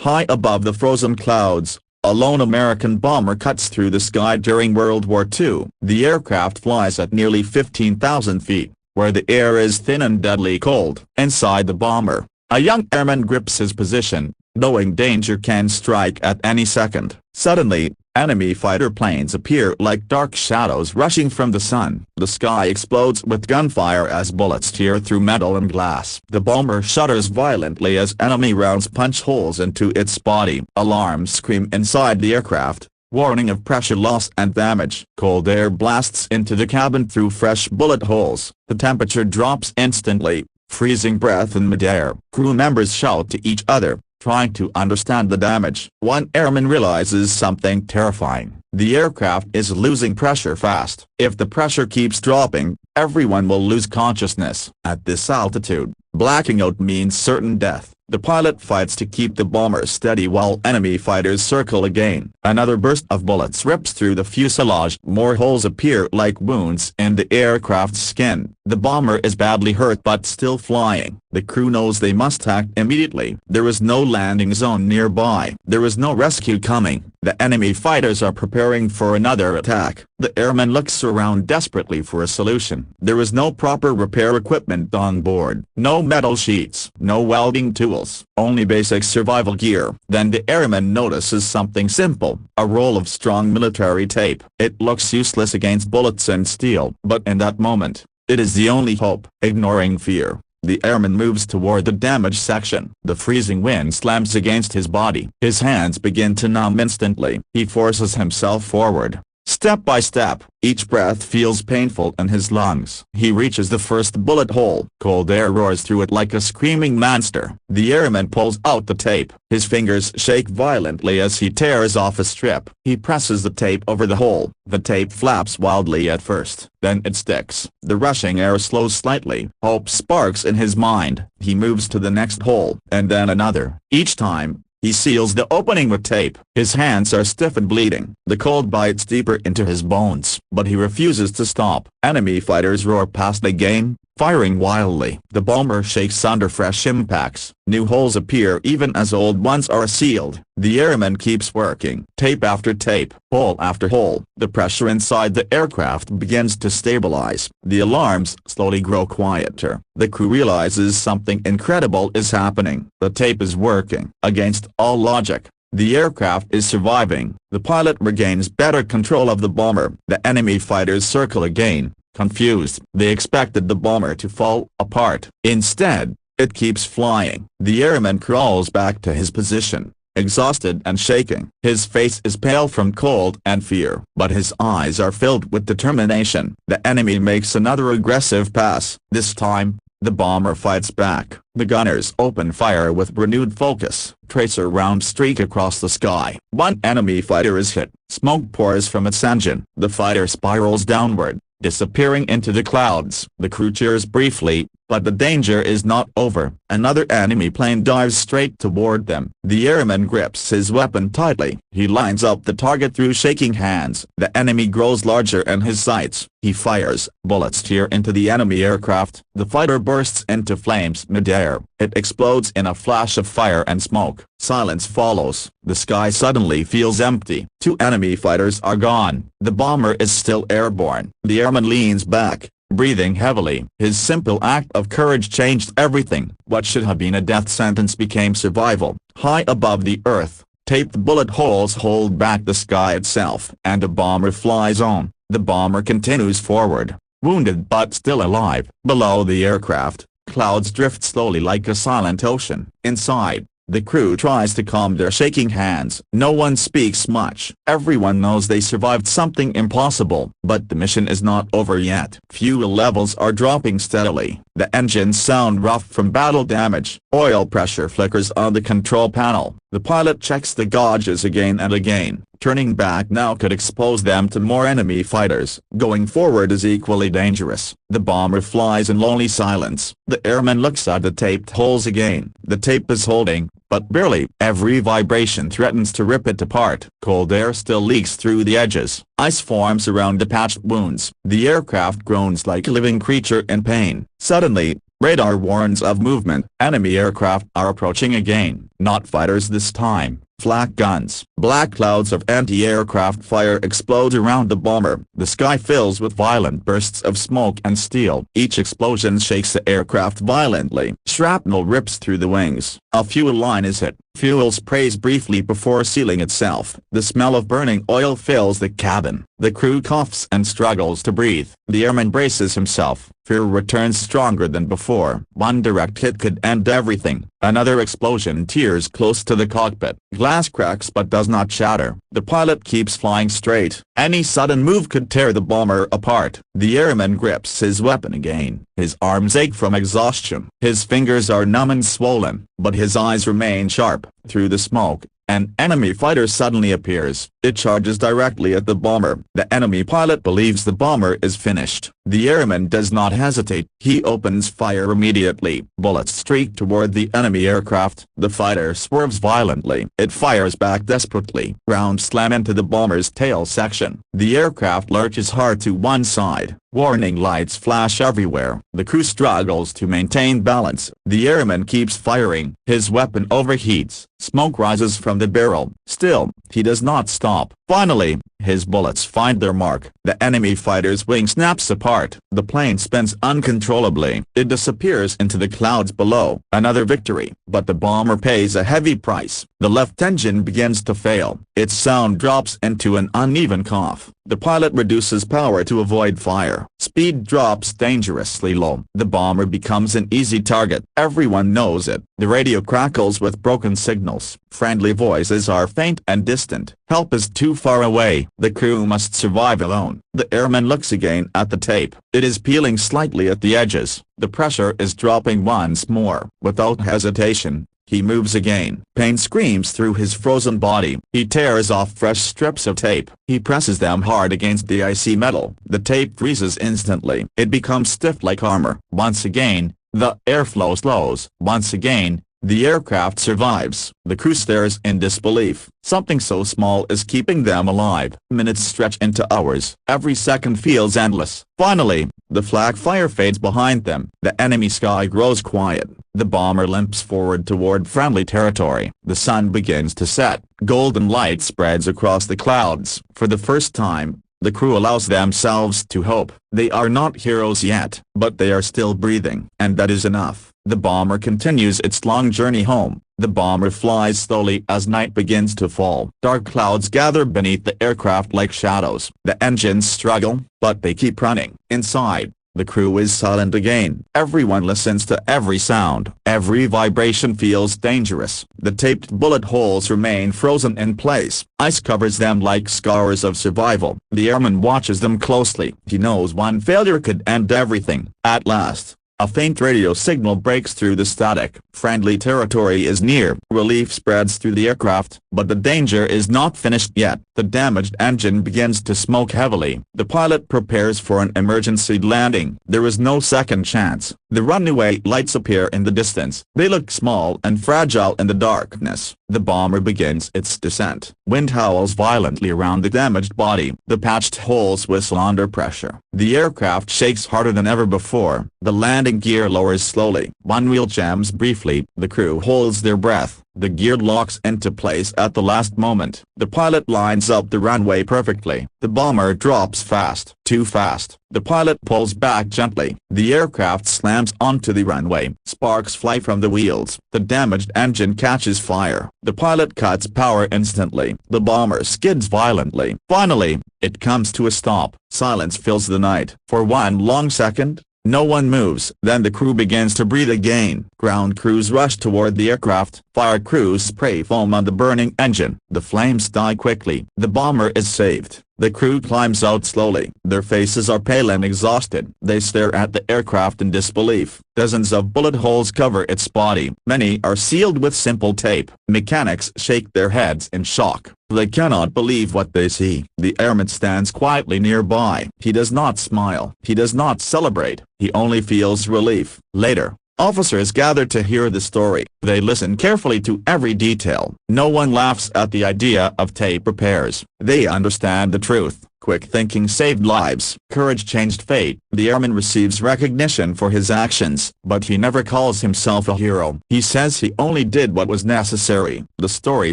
High above the frozen clouds, a lone American bomber cuts through the sky during World War II. The aircraft flies at nearly 15,000 feet, where the air is thin and deadly cold. Inside the bomber, a young airman grips his position, knowing danger can strike at any second. Suddenly, enemy fighter planes appear like dark shadows rushing from the sun. The sky explodes with gunfire as bullets tear through metal and glass. The bomber shudders violently as enemy rounds punch holes into its body. Alarms scream inside the aircraft, warning of pressure loss and damage. Cold air blasts into the cabin through fresh bullet holes. The temperature drops instantly, freezing breath in midair. Crew members shout to each other, trying to understand the damage. One airman realizes something terrifying. The aircraft is losing pressure fast. If the pressure keeps dropping, everyone will lose consciousness. At this altitude, blacking out means certain death. The pilot fights to keep the bomber steady while enemy fighters circle again. Another burst of bullets rips through the fuselage. More holes appear like wounds in the aircraft's skin. The bomber is badly hurt but still flying. The crew knows they must act immediately. There is no landing zone nearby. There is no rescue coming. The enemy fighters are preparing for another attack. The airman looks around desperately for a solution. There is no proper repair equipment on board. No metal sheets. No welding tools. Only basic survival gear. Then the airman notices something simple. A roll of strong military tape. It looks useless against bullets and steel. But in that moment, it is the only hope. Ignoring fear, the airman moves toward the damaged section. The freezing wind slams against his body. His hands begin to numb instantly. He forces himself forward. Step by step, each breath feels painful in his lungs. He reaches the first bullet hole. Cold air roars through it like a screaming monster. The airman pulls out the tape. His fingers shake violently as he tears off a strip. He presses the tape over the hole. The tape flaps wildly at first, then it sticks. The rushing air slows slightly. Hope sparks in his mind. He moves to the next hole, and then another. Each time, he seals the opening with tape. His hands are stiff and bleeding. The cold bites deeper into his bones. But he refuses to stop. Enemy fighters roar past again, firing wildly. The bomber shakes under fresh impacts. New holes appear even as old ones are sealed. The airman keeps working. Tape after tape, hole after hole. The pressure inside the aircraft begins to stabilize. The alarms slowly grow quieter. The crew realizes something incredible is happening. The tape is working. Against all logic, the aircraft is surviving. The pilot regains better control of the bomber. The enemy fighters circle again, confused. They expected the bomber to fall apart. Instead, it keeps flying. The airman crawls back to his position, exhausted and shaking. His face is pale from cold and fear, but his eyes are filled with determination. The enemy makes another aggressive pass. This time, the bomber fights back. The gunners open fire with renewed focus. Tracer rounds streak across the sky. One enemy fighter is hit. Smoke pours from its engine. The fighter spirals downward, disappearing into the clouds. The crew cheers briefly, but the danger is not over. Another enemy plane dives straight toward them. The airman grips his weapon tightly. He lines up the target through shaking hands. The enemy grows larger in his sights. He fires. Bullets tear into the enemy aircraft. The fighter bursts into flames midair. It explodes in a flash of fire and smoke. Silence follows. The sky suddenly feels empty. Two enemy fighters are gone. The bomber is still airborne. The airman leans back, breathing heavily. His simple act of courage changed everything. What should have been a death sentence became survival. High above the earth, taped bullet holes hold back the sky itself. And the bomber flies on. The bomber continues forward, wounded but still alive. Below the aircraft, clouds drift slowly like a silent ocean. Inside, the crew tries to calm their shaking hands. No one speaks much. Everyone knows they survived something impossible. But the mission is not over yet. Fuel levels are dropping steadily. The engines sound rough from battle damage. Oil pressure flickers on the control panel. The pilot checks the gauges again and again. Turning back now could expose them to more enemy fighters. Going forward is equally dangerous. The bomber flies in lonely silence. The airman looks at the taped holes again. The tape is holding, but barely. Every vibration threatens to rip it apart. Cold air still leaks through the edges. Ice forms around the patched wounds. The aircraft groans like a living creature in pain. Suddenly, Radar warns of movement. Enemy aircraft are approaching again. Not fighters this time. Flak guns. Black clouds of anti-aircraft fire explode around the bomber. The sky fills with violent bursts of smoke and steel. Each explosion shakes the aircraft violently. Shrapnel rips through the wings. A fuel line is hit. Fuel sprays briefly before sealing itself. The smell of burning oil fills the cabin. The crew coughs and struggles to breathe. The airman braces himself. Fear returns stronger than before. One direct hit could end everything. Another explosion tears close to the cockpit. Glass cracks but does not shatter. The pilot keeps flying straight. Any sudden move could tear the bomber apart. The airman grips his weapon again. His arms ache from exhaustion. His fingers are numb and swollen, but his eyes remain sharp. Through the smoke, an enemy fighter suddenly appears. It charges directly at the bomber. The enemy pilot believes the bomber is finished. The airman does not hesitate. He opens fire immediately. Bullets streak toward the enemy aircraft. The fighter swerves violently. It fires back desperately. Rounds slam into the bomber's tail section. The aircraft lurches hard to one side. Warning lights flash everywhere. The crew struggles to maintain balance. The airman keeps firing. His weapon overheats. Smoke rises from the barrel. Still, he does not stop. Finally, his bullets find their mark. The enemy fighter's wing snaps apart. The plane spins uncontrollably. It disappears into the clouds below. Another victory. But the bomber pays a heavy price. The left engine begins to fail. Its sound drops into an uneven cough. The pilot reduces power to avoid fire. Speed drops dangerously low. The bomber becomes an easy target. Everyone knows it. The radio crackles with broken signals. Friendly voices are faint and distant. Help is too far away. The crew must survive alone. The airman looks again at the tape. It is peeling slightly at the edges. The pressure is dropping once more. Without hesitation, he moves again. Pain screams through his frozen body. He tears off fresh strips of tape. He presses them hard against the icy metal. The tape freezes instantly. It becomes stiff like armor. Once again, the airflow slows. Once again, the aircraft survives. The crew stares in disbelief. Something so small is keeping them alive. Minutes stretch into hours. Every second feels endless. Finally, the flak fire fades behind them. The enemy sky grows quiet. The bomber limps forward toward friendly territory. The sun begins to set. Golden light spreads across the clouds. For the first time, the crew allows themselves to hope. They are not heroes yet, but they are still breathing. And that is enough. The bomber continues its long journey home. The bomber flies slowly as night begins to fall. Dark clouds gather beneath the aircraft like shadows. The engines struggle, but they keep running. Inside, the crew is silent again. Everyone listens to every sound. Every vibration feels dangerous. The taped bullet holes remain frozen in place. Ice covers them like scars of survival. The airman watches them closely. He knows one failure could end everything. At last, a faint radio signal breaks through the static. Friendly territory is near. Relief spreads through the aircraft, but the danger is not finished yet. The damaged engine begins to smoke heavily. The pilot prepares for an emergency landing. There is no second chance. The runway lights appear in the distance. They look small and fragile in the darkness. The bomber begins its descent. Wind howls violently around the damaged body. The patched holes whistle under pressure. The aircraft shakes harder than ever before. The landing gear lowers slowly. One wheel jams briefly. The crew holds their breath. The gear locks into place at the last moment. The pilot lines up the runway perfectly. The bomber drops fast, too fast. The pilot pulls back gently. The aircraft slams onto the runway. Sparks fly from the wheels. The damaged engine catches fire. The pilot cuts power instantly. The bomber skids violently. Finally, it comes to a stop. Silence fills the night. For one long second, no one moves. Then the crew begins to breathe again. Ground crews rush toward the aircraft. Fire crews spray foam on the burning engine. The flames die quickly. The bomber is saved. The crew climbs out slowly. Their faces are pale and exhausted. They stare at the aircraft in disbelief. Dozens of bullet holes cover its body. Many are sealed with simple tape. Mechanics shake their heads in shock. They cannot believe what they see. The airman stands quietly nearby. He does not smile. He does not celebrate. He only feels relief. Later, officers gather to hear the story. They listen carefully to every detail. No one laughs at the idea of tape repairs. They understand the truth. Quick thinking saved lives. Courage changed fate. The airman receives recognition for his actions, but he never calls himself a hero. He says he only did what was necessary. The story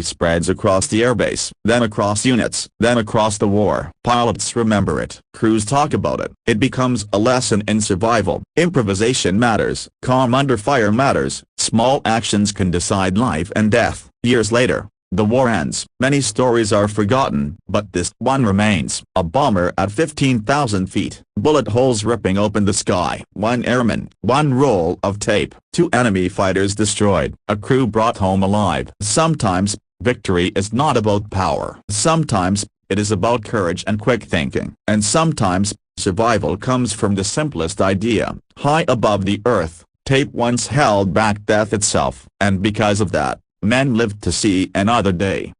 spreads across the airbase, then across units, then across the war. Pilots remember it. Crews talk about it. It becomes a lesson in survival. Improvisation matters. Calm under fire matters. Small actions can decide life and death. Years later, the war ends. Many stories are forgotten, but this one remains. A bomber at 15,000 feet. Bullet holes ripping open the sky. One airman. One roll of tape. 2 enemy fighters destroyed. A crew brought home alive. Sometimes, victory is not about power. Sometimes, it is about courage and quick thinking. And sometimes, survival comes from the simplest idea. High above the earth, tape once held back death itself. And because of that, men lived to see another day.